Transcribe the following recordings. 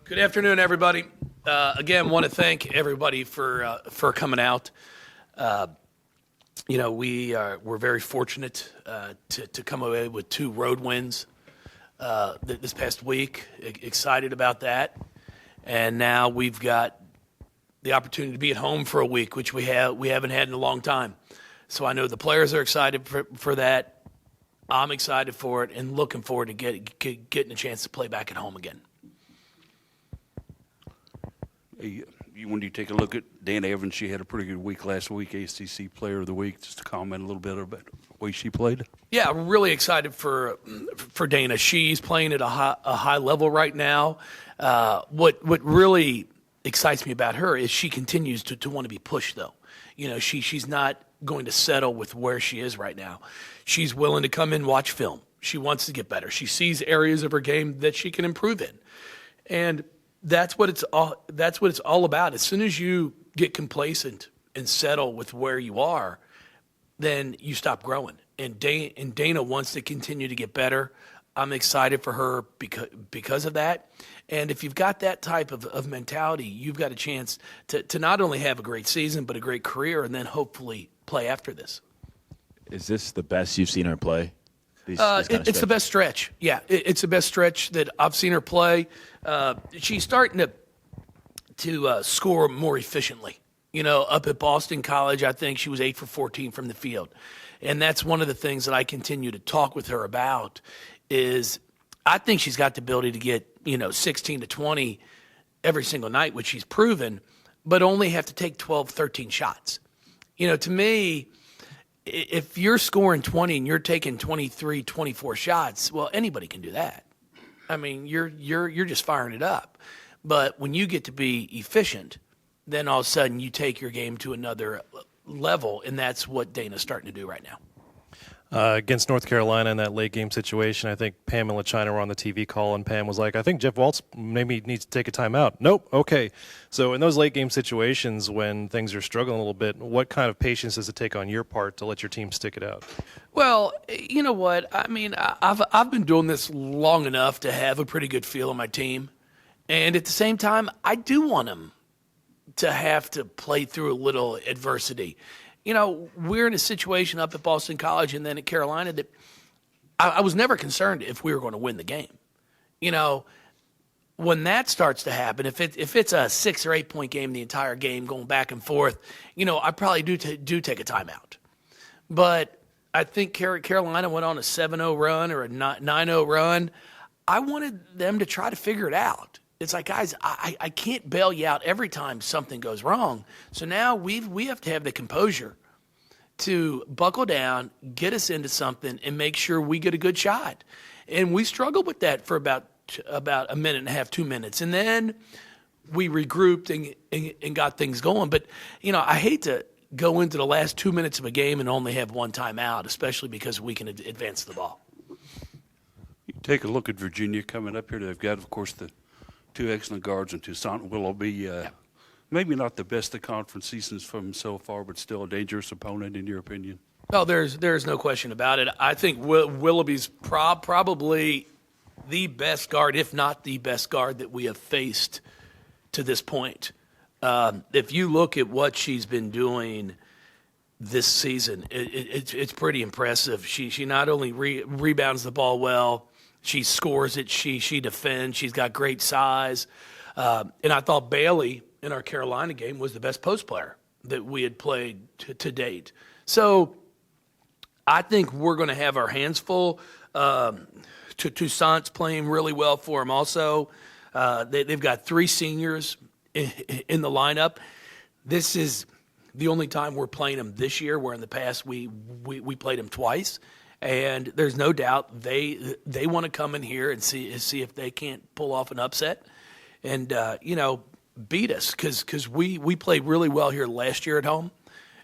Good afternoon, everybody. Again, want to thank everybody for coming out. We're very fortunate to come away with 2 road wins this past week. Excited about that, and now we've got the opportunity to be at home for a week, which we haven't had in a long time. So I know the players are excited for that. I'm excited for it, and looking forward to getting a chance to play back at home again. Hey, when you take a look at Dana Evans, she had a pretty good week last week, ACC Player of the Week. Just to comment a little bit about the way she played. Yeah, I'm really excited for Dana. She's playing at a high level right now. What really excites me about her is she continues to want to be pushed, though. You know, she's not going to settle with where she is right now. She's willing to come in and watch film. She wants to get better. She sees areas of her game that she can improve in, and that's what it's all about. As soon as you get complacent and settle with where you are, then you stop growing. And Dana wants to continue to get better. I'm excited for her because of that. And if you've got that type of mentality, you've got a chance to not only have a great season, but a great career, and then hopefully play after this. Is this the best you've seen her play? It's the best stretch. Yeah, it's the best stretch that I've seen her play. She's starting to score more efficiently. You know, up at Boston College, I think she was 8 for 14 from the field. And that's one of the things that I continue to talk with her about is I think she's got the ability to get, 16 to 20 every single night, which she's proven, but only have to take 12, 13 shots. To me, if you're scoring 20 and you're taking 23, 24 shots, well, anybody can do that. I mean, you're just firing it up. But when you get to be efficient, then all of a sudden you take your game to another level, and that's what Dana's starting to do right now. Against North Carolina in that late game situation, I think Pam and LaChina were on the TV call, and Pam was like, I think Jeff Walz maybe needs to take a timeout. Nope, okay. So in those late game situations when things are struggling a little bit, what kind of patience does it take on your part to let your team stick it out? Well, you know what? I mean, I've been doing this long enough to have a pretty good feel on my team. And at the same time, I do want them to have to play through a little adversity. We're in a situation up at Boston College and then at Carolina that I was never concerned if we were going to win the game. When that starts to happen, if it's a 6 or 8 point game, the entire game going back and forth, I probably do take a timeout. But I think Carolina went on a 7-0 run or a 9-0 run. I wanted them to try to figure it out. It's like, guys, I can't bail you out every time something goes wrong. So now we have to have the composure to buckle down, get us into something, and make sure we get a good shot. And we struggled with that for about a minute and a half, 2 minutes. And then we regrouped and got things going. But, I hate to go into the last 2 minutes of a game and only have one timeout, especially because we can advance the ball. You take a look at Virginia coming up here. They've got, of course, the 2 excellent guards in Toussaint Willoughby. Maybe not the best of conference seasons from so far, but still a dangerous opponent in your opinion. Oh, there's no question about it. I think Willoughby's probably the best guard, if not the best guard that we have faced to this point. If you look at what she's been doing this season, it's pretty impressive. She not only rebounds the ball well, she scores it, she defends, she's got great size. And I thought Bailey in our Carolina game was the best post player that we had played to date. So I think we're going to have our hands full. Toussaint's playing really well for them also. They've got 3 seniors in the lineup. This is the only time we're playing them this year, where in the past we played them twice. And there's no doubt they want to come in here and see if they can't pull off an upset and, beat us because we played really well here last year at home.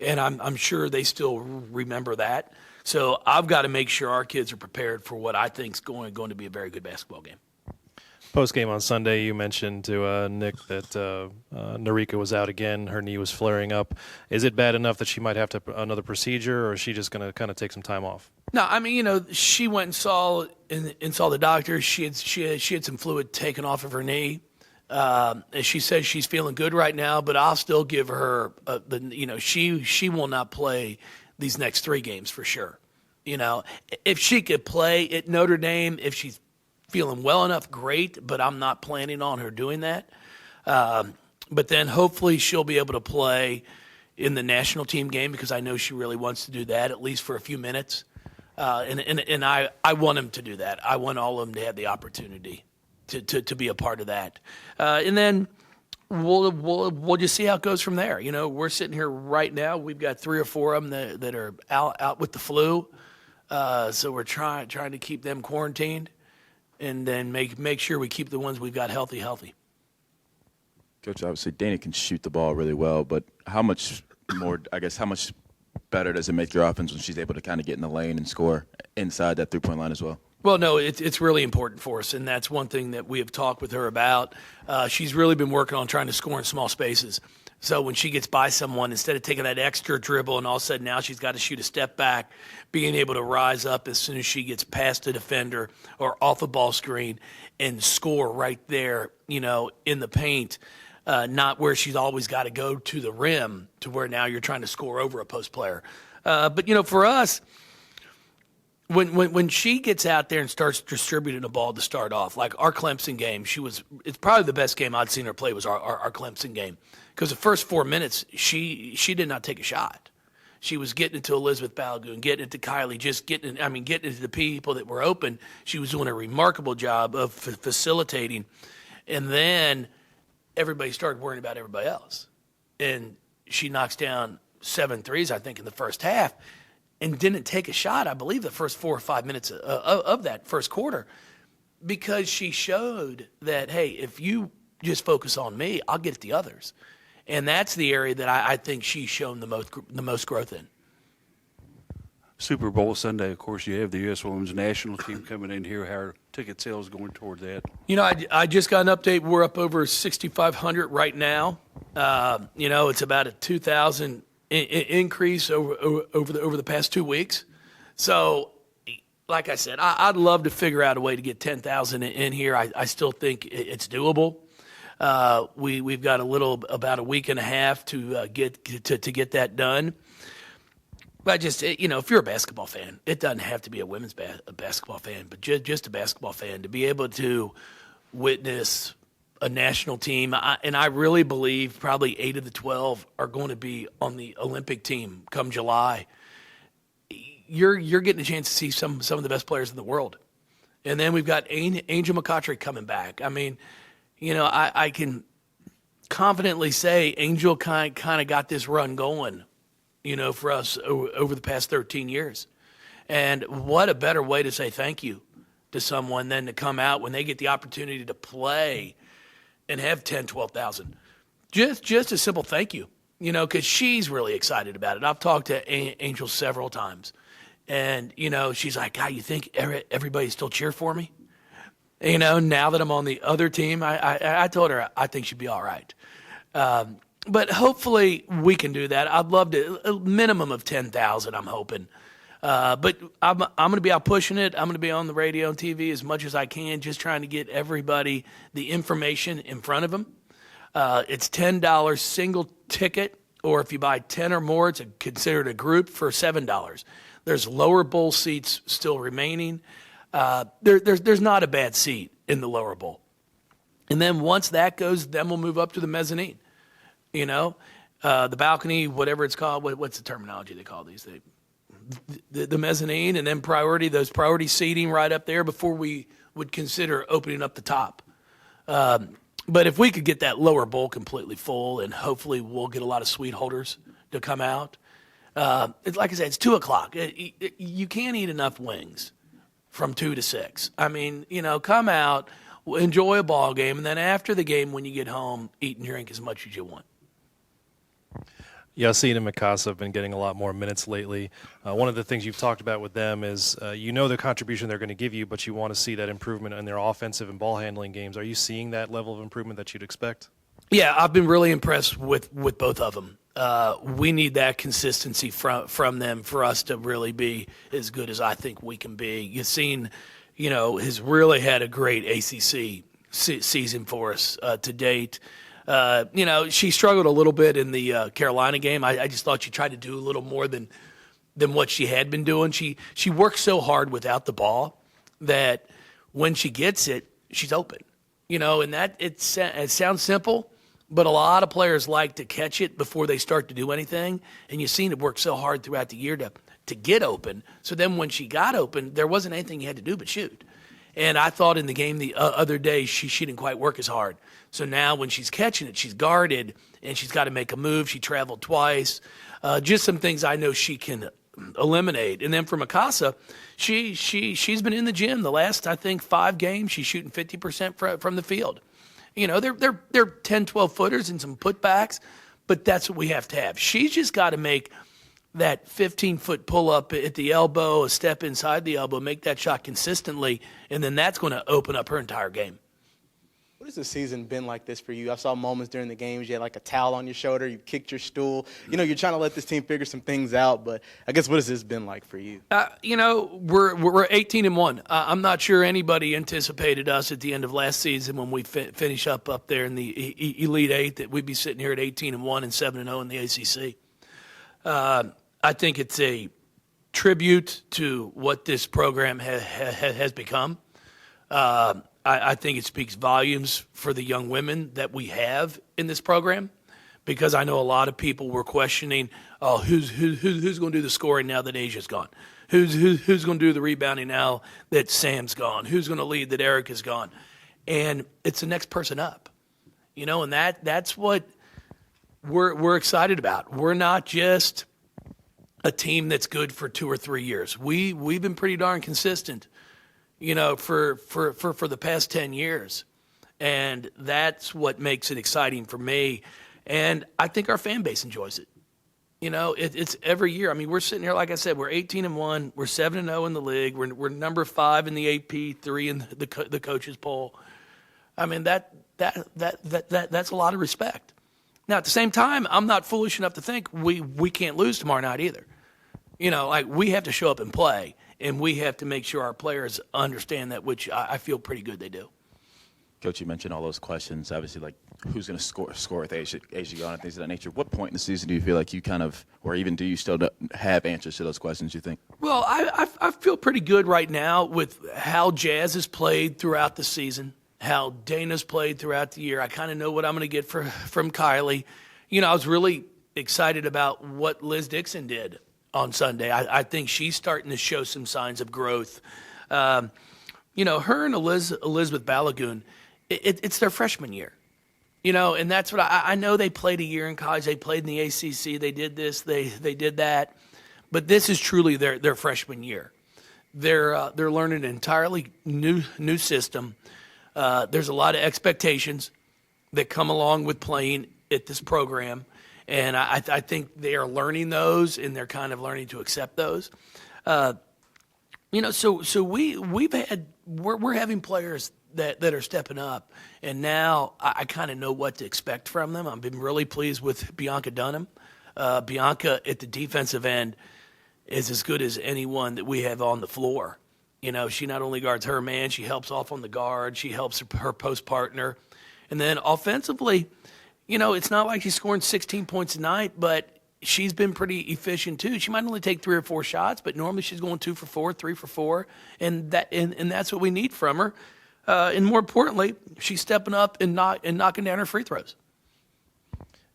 And I'm sure they still remember that. So I've got to make sure our kids are prepared for what I think is going to be a very good basketball game. Post-game on Sunday, you mentioned to Nick that Narika was out again. Her knee was flaring up. Is it bad enough that she might have another procedure, or is she just going to kind of take some time off? No, I mean, she went and saw the doctor. She had some fluid taken off of her knee. And she says she's feeling good right now, but I'll still give her she will not play these next 3 games for sure. If she could play at Notre Dame, if she's feeling well enough, great, but I'm not planning on her doing that. But then hopefully she'll be able to play in the national team game because I know she really wants to do that, at least for a few minutes. And I want them to do that. I want all of them to have the opportunity to be a part of that. And then we'll just see how it goes from there. We're sitting here right now. We've got 3 or 4 of them that are out with the flu. So we're trying to keep them quarantined and then make sure we keep the ones we've got healthy. Coach, obviously Dana can shoot the ball really well, but how much better does it make your offense when she's able to kind of get in the lane and score inside that 3-point line as well? Well, no, it's really important for us, and that's one thing that we have talked with her about. She's really been working on trying to score in small spaces. So when she gets by someone, instead of taking that extra dribble and all of a sudden now she's got to shoot a step back, being able to rise up as soon as she gets past a defender or off a ball screen and score right there, in the paint. Not where she's always got to go to the rim to where now you're trying to score over a post player. But, for us, when she gets out there and starts distributing the ball to start off, like our Clemson game, it's probably the best game I'd seen her play was our Clemson game. Because the first 4 minutes, she did not take a shot. She was getting it to Elizabeth Balagoon, getting it to Kylie, just getting it to the people that were open. She was doing a remarkable job of facilitating. And then everybody started worrying about everybody else. And she knocks down 7 threes, I think, in the first half and didn't take a shot, I believe, the first 4 or 5 minutes of that first quarter because she showed that, hey, if you just focus on me, I'll get at the others. And that's the area that I think she's shown the most growth in. Super Bowl Sunday, of course, you have the U.S. Women's National Team coming in here. How are ticket sales going toward that? I just got an update. We're up over 6,500 right now. It's about a 2,000 increase over the past 2 weeks. So, like I said, I'd love to figure out a way to get 10,000 in here. I still think it's doable. We've got about a week and a half to get that done. But just, if you're a basketball fan, it doesn't have to be a women's basketball fan, but just a basketball fan, to be able to witness a national team. And I really believe probably 8 of the 12 are going to be on the Olympic team come July. You're getting a chance to see some of the best players in the world. And then we've got Angel McCoughtry coming back. I mean, I can confidently say Angel kind of got this run going, for us over the past 13 years. And what a better way to say thank you to someone than to come out when they get the opportunity to play and have 10, 12,000. Just a simple thank you, because she's really excited about it. I've talked to Angel several times. And, she's like, God, you think everybody still cheer for me? Now that I'm on the other team, I told her I think she'd be all right. But hopefully we can do that. I'd love to, a minimum of 10,000, I'm hoping. But I'm going to be out pushing it. I'm going to be on the radio and TV as much as I can, just trying to get everybody the information in front of them. It's $10 single ticket, or if you buy 10 or more, it's considered a group for $7. There's lower bowl seats still remaining. There's not a bad seat in the lower bowl. And then once that goes, then we'll move up to the mezzanine. The balcony, whatever it's called. What's the terminology they call these things? The mezzanine, and then those priority seating right up there before we would consider opening up the top. But if we could get that lower bowl completely full, and hopefully we'll get a lot of suite holders to come out. It's like I said, it's 2:00. You can't eat enough wings from 2 to 6. I mean, come out, enjoy a ball game, and then after the game, when you get home, eat and drink as much as you want. Yassine and Mikasa have been getting a lot more minutes lately. One of the things you've talked about with them is the contribution they're going to give you, but you want to see that improvement in their offensive and ball handling games. Are you seeing that level of improvement that you'd expect? Yeah, I've been really impressed with both of them. We need that consistency from them for us to really be as good as I think we can be. Yassine, has really had a great ACC season for us to date. She struggled a little bit in the Carolina game. I just thought she tried to do a little more than what she had been doing. She works so hard without the ball that when she gets it, she's open. And that it sounds simple, but a lot of players like to catch it before they start to do anything. And you've seen it work so hard throughout the year to get open. So then when she got open, there wasn't anything you had to do but shoot. And I thought in the game the other day she didn't quite work as hard. So now when she's catching it, she's guarded and she's got to make a move. She traveled twice. Just some things I know she can eliminate. And then for Mikasa, she's been in the gym the last, I think, 5 games. She's shooting 50% from the field. They're 10, 12 footers and some putbacks, but that's what we have to have. She's just got to make that 15-foot pull-up at the elbow, a step inside the elbow, make that shot consistently, and then that's going to open up her entire game. What has the season been like this for you? I saw moments during the games you had like a towel on your shoulder, you kicked your stool. You're trying to let this team figure some things out, but I guess what has this been like for you? We're 18-1. I'm not sure anybody anticipated us at the end of last season when we finish up there in the Elite Eight that we'd be sitting here at 18-1 and 7-0 in the ACC. I think it's a tribute to what this program has become. I think it speaks volumes for the young women that we have in this program, because I know a lot of people were questioning, who's going to do the scoring now that Asia's gone? Who's going to do the rebounding now that Sam's gone? Who's going to lead that Erica's gone? And it's the next person up, and that's what we're excited about. We're not just a team that's good for 2 or 3 years. We've been pretty darn consistent, for the past 10 years. And that's what makes it exciting for me. And I think our fan base enjoys it. It's every year. I mean, we're sitting here, like I said, we're 18-1, we're 7-0 in the league, we're number 5 in the AP, 3 in the coaches poll. I mean, that's a lot of respect. Now, at the same time, I'm not foolish enough to think we can't lose tomorrow night either. We have to show up and play, and we have to make sure our players understand that, which I feel pretty good they do. Coach, you mentioned all those questions, obviously, like who's going to score with Asia gone and things of that nature. What point in the season do you feel like you kind of, or even do you still have answers to those questions, you think? Well, I feel pretty good right now with how Jazz has played throughout the season, how Dana's played throughout the year. I kind of know what I'm going to get from Kylie. I was really excited about what Liz Dixon did on Sunday. I think she's starting to show some signs of growth. Her and Elizabeth Balagoon, it's their freshman year. And that's what I know. They played a year in college. They played in the ACC. They did this. They did that. But this is truly their freshman year. They're learning an entirely new system. There's a lot of expectations that come along with playing at this program, and I think they are learning those, and they're kind of learning to accept those. So we're having players that are stepping up, and now I kind of know what to expect from them. I've been really pleased with Bianca Dunham. Bianca at the defensive end is as good as anyone that we have on the floor. She not only guards her man, she helps off on the guard, she helps her post partner. And then offensively, it's not like she's scoring 16 points a night, but she's been pretty efficient too. She might only take 3 or 4 shots, but normally she's going 2 for 4, 3 for 4, and that's what we need from her. And more importantly, she's stepping up and knocking down her free throws.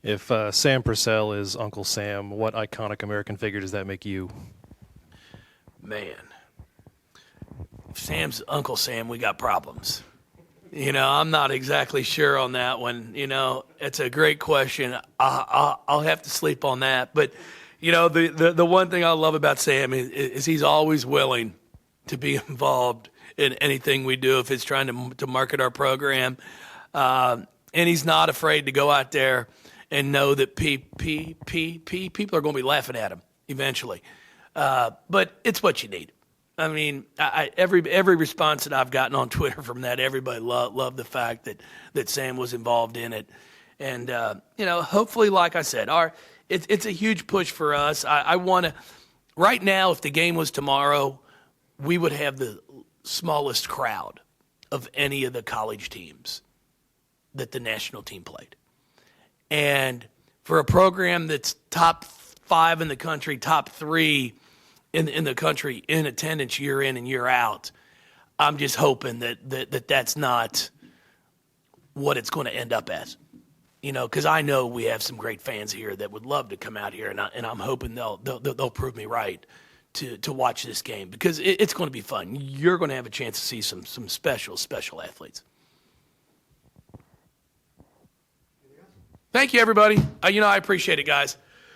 If Sam Purcell is Uncle Sam, what iconic American figure does that make you? Man. If Sam's Uncle Sam, we got problems. I'm not exactly sure on that one. It's a great question. I'll have to sleep on that. But, the one thing I love about Sam is he's always willing to be involved in anything we do if it's trying to market our program. And he's not afraid to go out there and know that people are going to be laughing at him eventually. But it's what you need. I mean, every response that I've gotten on Twitter from that, everybody loved the fact that Sam was involved in it. And, hopefully, like I said, it's a huge push for us. I want to – right now, if the game was tomorrow, we would have the smallest crowd of any of the college teams that the national team played. And for a program that's top 5 in the country, top 3 in the country in attendance year in and year out, I'm just hoping that that's not what it's going to end up as. Because I know we have some great fans here that would love to come out here, and I'm hoping they'll prove me right to watch this game, because it's going to be fun. You're going to have a chance to see some special athletes. Thank you, everybody. I appreciate it, guys.